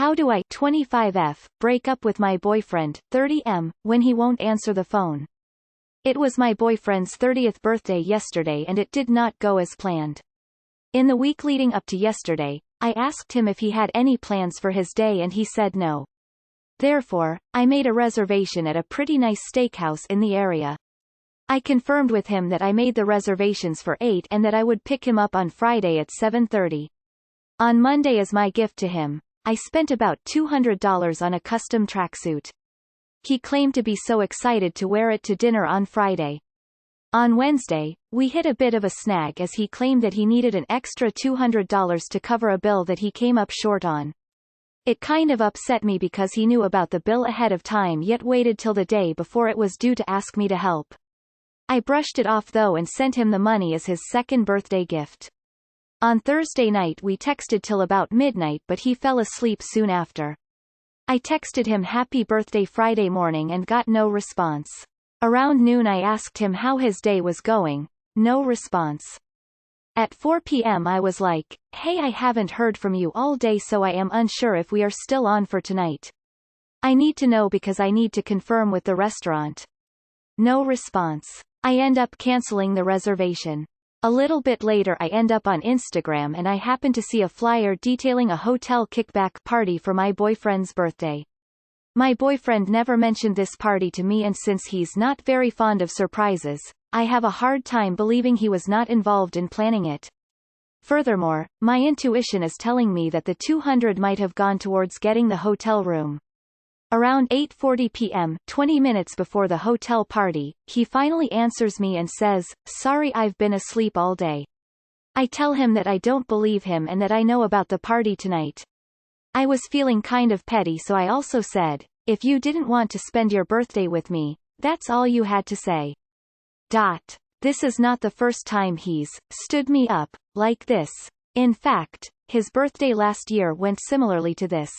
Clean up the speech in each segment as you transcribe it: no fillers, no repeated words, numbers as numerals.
How do I 25F break up with my boyfriend 30M when he won't answer the phone? It was my boyfriend's 30th birthday yesterday and it did not go as planned. In the week leading up to yesterday, I asked him if he had any plans for his day and he said no. Therefore, I made a reservation at a pretty nice steakhouse in the area. I confirmed with him that I made the reservations for 8 and that I would pick him up on Friday at 7:30. On Monday as my gift to him, I spent about $200 on a custom tracksuit. He claimed to be so excited to wear it to dinner on Friday. On Wednesday, we hit a bit of a snag as he claimed that he needed an extra $200 to cover a bill that he came up short on. It kind of upset me because he knew about the bill ahead of time yet waited till the day before it was due to ask me to help. I brushed it off though and sent him the money as his second birthday gift. On Thursday night we texted till about midnight but he fell asleep soon after. I texted him happy birthday Friday morning and got no response. Around noon I asked him how his day was going. No response. At 4 p.m. I was like, hey, I haven't heard from you all day so I am unsure if we are still on for tonight. I need to know because I need to confirm with the restaurant. No response. I end up canceling the reservation. A little bit later I end up on Instagram and I happen to see a flyer detailing a hotel kickback party for my boyfriend's birthday. My boyfriend never mentioned this party to me and since he's not very fond of surprises, I have a hard time believing he was not involved in planning it. Furthermore, my intuition is telling me that the $200 might have gone towards getting the hotel room. Around 8:40 p.m., 20 minutes before the hotel party, he finally answers me and says, sorry I've been asleep all day. I tell him that I don't believe him and that I know about the party tonight. I was feeling kind of petty so I also said, if you didn't want to spend your birthday with me, that's all you had to say. This is not the first time he's stood me up like this. In fact, his birthday last year went similarly to this.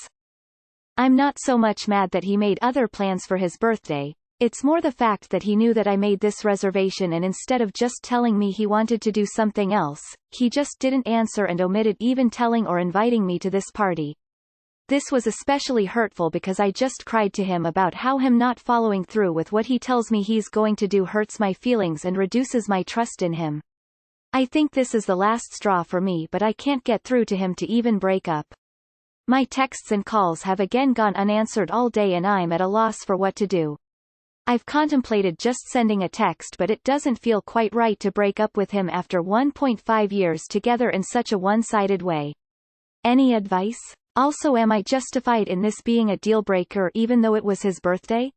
I'm not so much mad that he made other plans for his birthday, it's more the fact that he knew that I made this reservation and instead of just telling me he wanted to do something else, he just didn't answer and omitted even telling or inviting me to this party. This was especially hurtful because I just cried to him about how him not following through with what he tells me he's going to do hurts my feelings and reduces my trust in him. I think this is the last straw for me but I can't get through to him to even break up. My texts and calls have again gone unanswered all day and I'm at a loss for what to do. I've contemplated just sending a text but it doesn't feel quite right to break up with him after 1.5 years together in such a one-sided way. Any advice? Also, am I justified in this being a deal breaker even though it was his birthday?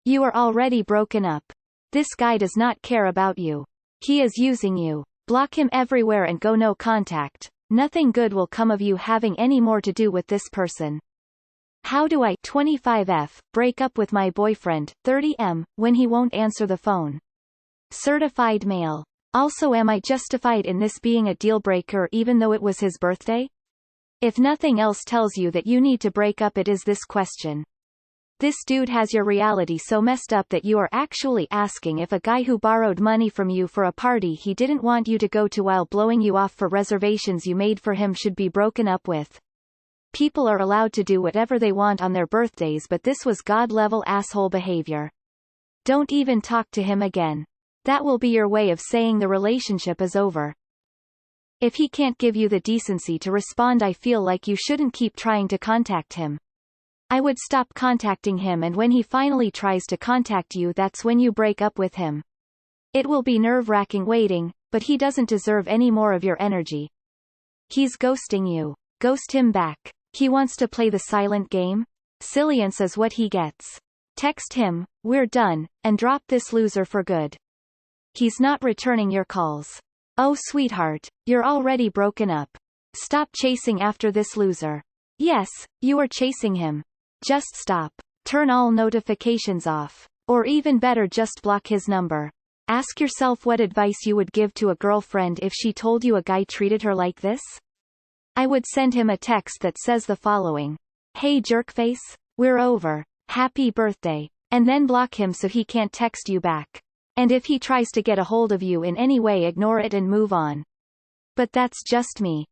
You are already broken up. This guy does not care about you. He is using you. Block him everywhere and go no contact. Nothing good will come of you having any more to do with this person. How do I 25F break up with my boyfriend 30M when he won't answer the phone? Certified male. Also, am I justified in this being a deal breaker even though it was his birthday? If nothing else tells you that you need to break up, it is this question. This dude has your reality so messed up that you are actually asking if a guy who borrowed money from you for a party he didn't want you to go to while blowing you off for reservations you made for him should be broken up with. People are allowed to do whatever they want on their birthdays but this was God-level asshole behavior. Don't even talk to him again. That will be your way of saying the relationship is over. If he can't give you the decency to respond, I feel like you shouldn't keep trying to contact him. I would stop contacting him and when he finally tries to contact you that's when you break up with him. It will be nerve-wracking waiting, but he doesn't deserve any more of your energy. He's ghosting you. Ghost him back. He wants to play the silent game? Silliance is what he gets. Text him, we're done, and drop this loser for good. He's not returning your calls. Oh sweetheart, you're already broken up. Stop chasing after this loser. Yes, you are chasing him. Just stop. Turn all notifications off. Or even better, just block his number. Ask yourself what advice you would give to a girlfriend if she told you a guy treated her like this? I would send him a text that says the following. Hey jerkface, we're over. Happy birthday. And then block him so he can't text you back. And if he tries to get a hold of you in any way, ignore it and move on. But that's just me.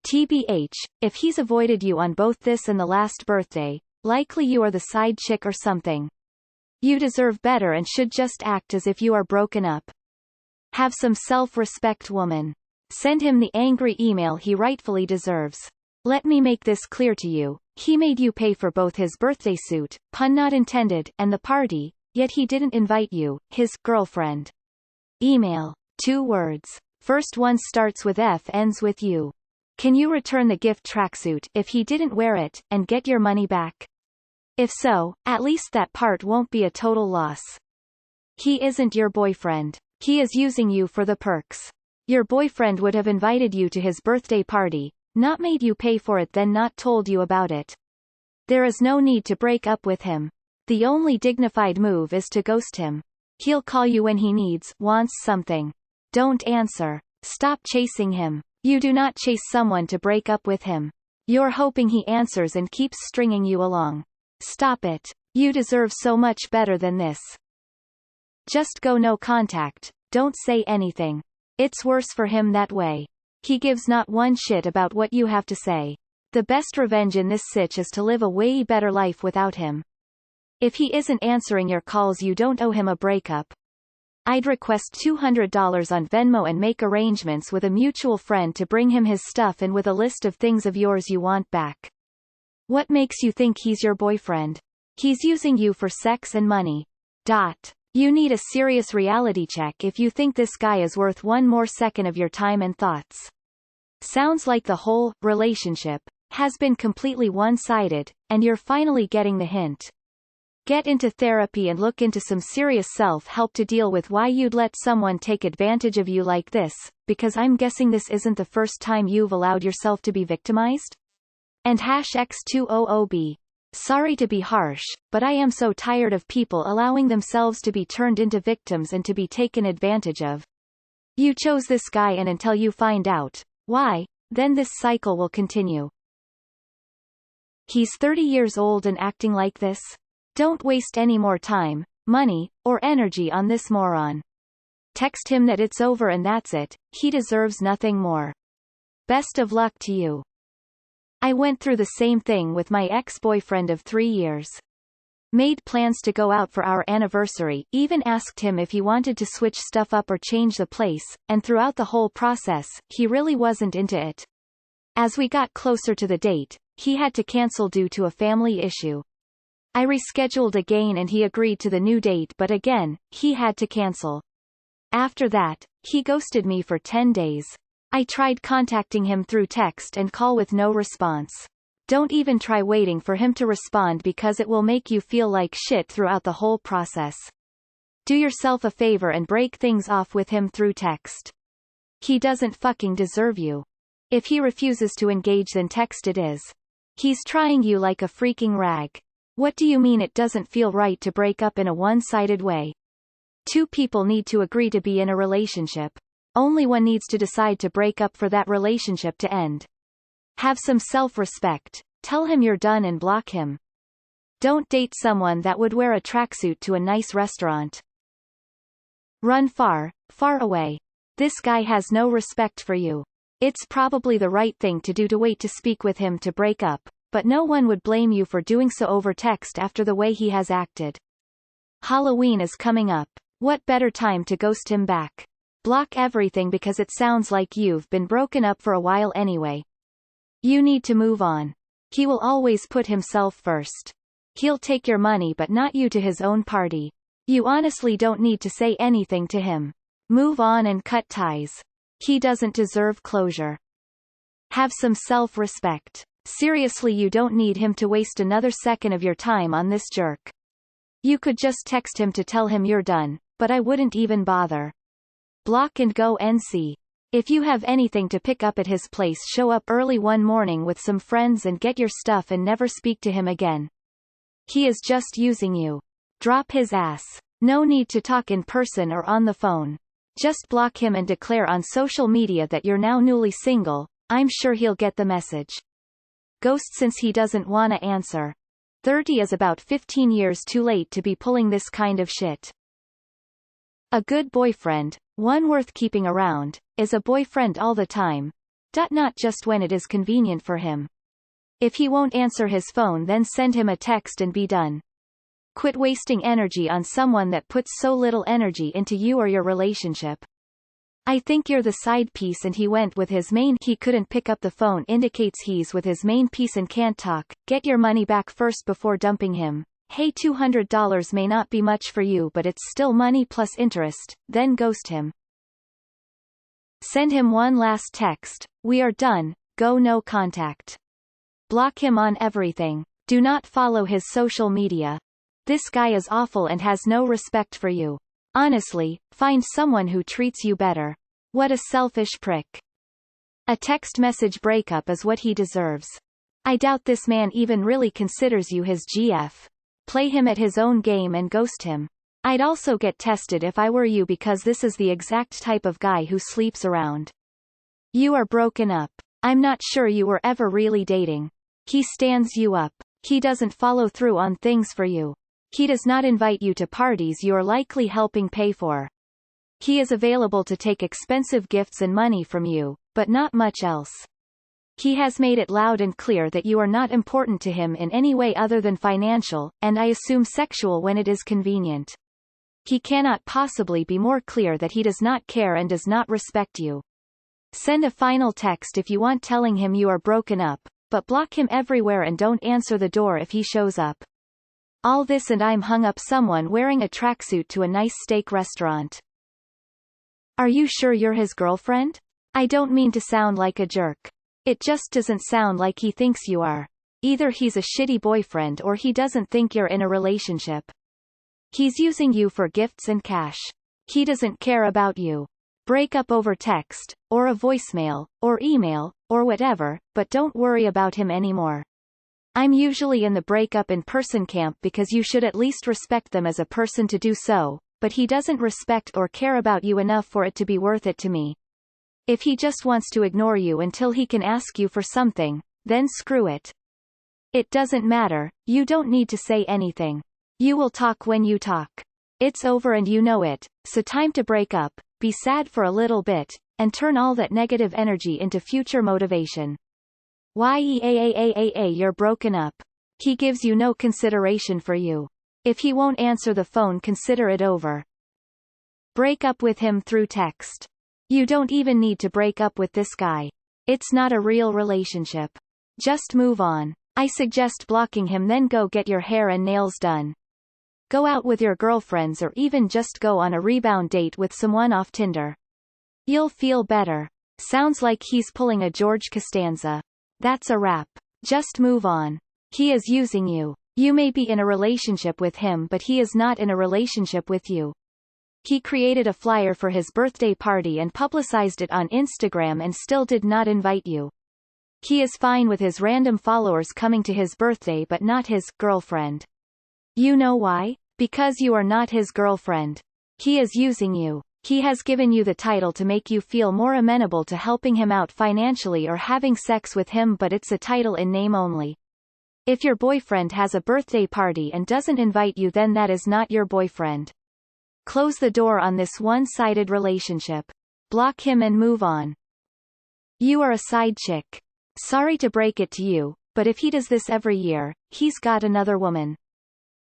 TBH, if he's avoided you on both this and the last birthday, likely you are the side chick or something. You deserve better and should just act as if you are broken up. Have some self-respect, woman. Send him the angry email he rightfully deserves. Let me make this clear to you. He made you pay for both his birthday suit, pun not intended, and the party, yet he didn't invite you, his girlfriend. Email. 2 words. First one starts with F, ends with U. Can you return the gift tracksuit if he didn't wear it, and get your money back? If so, at least that part won't be a total loss. He isn't your boyfriend. He is using you for the perks. Your boyfriend would have invited you to his birthday party, not made you pay for it, then not told you about it. There is no need to break up with him. The only dignified move is to ghost him. He'll call you when he wants something. Don't answer. Stop chasing him. You do not chase someone to break up with him. You're hoping he answers and keeps stringing you along. Stop it. You deserve so much better than this. Just go no contact. Don't say anything. It's worse for him that way. He gives not one shit about what you have to say. The best revenge in this sitch is to live a way better life without him. If he isn't answering your calls, you don't owe him a breakup. I'd request $200 on Venmo and make arrangements with a mutual friend to bring him his stuff and with a list of things of yours you want back. What makes you think he's your boyfriend? He's using you for sex and money. You need a serious reality check if you think this guy is worth one more second of your time and thoughts. Sounds like the whole relationship has been completely one-sided, and you're finally getting the hint. Get into therapy and look into some serious self-help to deal with why you'd let someone take advantage of you like this, because I'm guessing this isn't the first time you've allowed yourself to be victimized? And #X200B. Sorry to be harsh, but I am so tired of people allowing themselves to be turned into victims and to be taken advantage of. You chose this guy, and until you find out why, then this cycle will continue. He's 30 years old and acting like this? Don't waste any more time, money, or energy on this moron. Text him that it's over and that's it. He deserves nothing more. Best of luck to you. I went through the same thing with my ex-boyfriend of 3 years. Made plans to go out for our anniversary, even asked him if he wanted to switch stuff up or change the place, and throughout the whole process, he really wasn't into it. As we got closer to the date, he had to cancel due to a family issue. I rescheduled again and he agreed to the new date, but again, he had to cancel. After that, he ghosted me for 10 days. I tried contacting him through text and call with no response. Don't even try waiting for him to respond because it will make you feel like shit throughout the whole process. Do yourself a favor and break things off with him through text. He doesn't fucking deserve you. If he refuses to engage, then text it is. He's trying you like a freaking rag. What do you mean it doesn't feel right to break up in a one-sided way? 2 people need to agree to be in a relationship. Only one needs to decide to break up for that relationship to end. Have some self-respect. Tell him you're done and block him. Don't date someone that would wear a tracksuit to a nice restaurant. Run far, far away. This guy has no respect for you. It's probably the right thing to do to wait to speak with him to break up, but no one would blame you for doing so over text after the way he has acted. Halloween is coming up. What better time to ghost him back? Block everything because it sounds like you've been broken up for a while anyway. You need to move on. He will always put himself first. He'll take your money but not you to his own party. You honestly don't need to say anything to him. Move on and cut ties. He doesn't deserve closure. Have some self-respect. Seriously, you don't need him to waste another second of your time on this jerk. You could just text him to tell him you're done, but I wouldn't even bother. Block and go NC. If you have anything to pick up at his place, show up early one morning with some friends and get your stuff and never speak to him again. He is just using you. Drop his ass. No need to talk in person or on the phone. Just block him and declare on social media that you're now newly single. I'm sure he'll get the message. Ghost since he doesn't wanna answer. 30 is about 15 years too late to be pulling this kind of shit. A good boyfriend, one worth keeping around, is a boyfriend all the time. Not just when it is convenient for him. If he won't answer his phone, then send him a text and be done. Quit wasting energy on someone that puts so little energy into you or your relationship. I think you're the side piece and he went with his main. He couldn't pick up the phone indicates he's with his main piece and can't talk. Get your money back first before dumping him. Hey, $200 may not be much for you, but it's still money plus interest. Then ghost him. Send him one last text. We are done. Go, no contact. Block him on everything. Do not follow his social media. This guy is awful and has no respect for you. Honestly, find someone who treats you better. What a selfish prick. A text message breakup is what he deserves. I doubt this man even really considers you his GF. Play him at his own game and ghost him. I'd also get tested if I were you, because this is the exact type of guy who sleeps around. You are broken up. I'm not sure you were ever really dating. He stands you up. He doesn't follow through on things for you. He does not invite you to parties you're likely helping pay for. He is available to take expensive gifts and money from you, but not much else. He has made it loud and clear that you are not important to him in any way other than financial, and I assume sexual when it is convenient. He cannot possibly be more clear that he does not care and does not respect you. Send a final text if you want, telling him you are broken up, but block him everywhere and don't answer the door if he shows up. All this and I'm hung up someone wearing a tracksuit to a nice steak restaurant. Are you sure you're his girlfriend? I don't mean to sound like a jerk. It just doesn't sound like he thinks you are. Either he's a shitty boyfriend or he doesn't think you're in a relationship. He's using you for gifts and cash. He doesn't care about you. Break up over text, or a voicemail, or email, or whatever, but don't worry about him anymore. I'm usually in the breakup in person camp because you should at least respect them as a person to do so, but he doesn't respect or care about you enough for it to be worth it to me. If he just wants to ignore you until he can ask you for something, then screw it. It doesn't matter, you don't need to say anything. You will talk when you talk. It's over and you know it, so time to break up, be sad for a little bit, and turn all that negative energy into future motivation. You're broken up. He gives you no consideration for you. If he won't answer the phone, consider it over. Break up with him through text. You don't even need to break up with this guy. It's not a real relationship. Just move on. I suggest blocking him, then go get your hair and nails done. Go out with your girlfriends or even just go on a rebound date with someone off Tinder. You'll feel better. Sounds like he's pulling a George Costanza. That's a wrap. Just move on. He is using you. You may be in a relationship with him, but he is not in a relationship with you. He created a flyer for his birthday party and publicized it on Instagram and still did not invite you. He is fine with his random followers coming to his birthday but not his girlfriend. You know why? Because you are not his girlfriend. He is using you. He has given you the title to make you feel more amenable to helping him out financially or having sex with him, but it's a title in name only. If your boyfriend has a birthday party and doesn't invite you, then that is not your boyfriend. Close the door on this one-sided relationship. Block him and move on. You are a side chick. Sorry to break it to you, but if he does this every year, he's got another woman.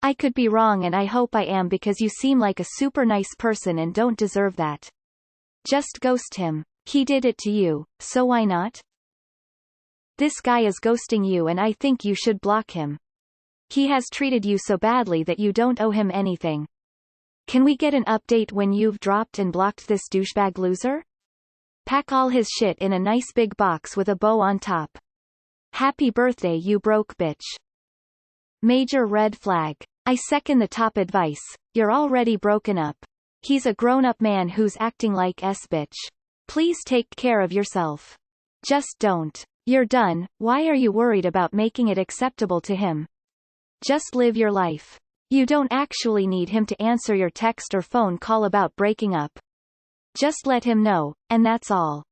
I could be wrong and I hope I am, because you seem like a super nice person and don't deserve that. Just ghost him. He did it to you, so why not? This guy is ghosting you and I think you should block him. He has treated you so badly that you don't owe him anything. Can we get an update when you've dropped and blocked this douchebag loser? Pack all his shit in a nice big box with a bow on top. Happy birthday, you broke bitch. Major red flag. I second the top advice. You're already broken up. He's a grown-up man who's acting like bitch. Please take care of yourself. Just don't. You're done. Why are you worried about making it acceptable to him? Just live your life. You don't actually need him to answer your text or phone call about breaking up. Just let him know, and that's all.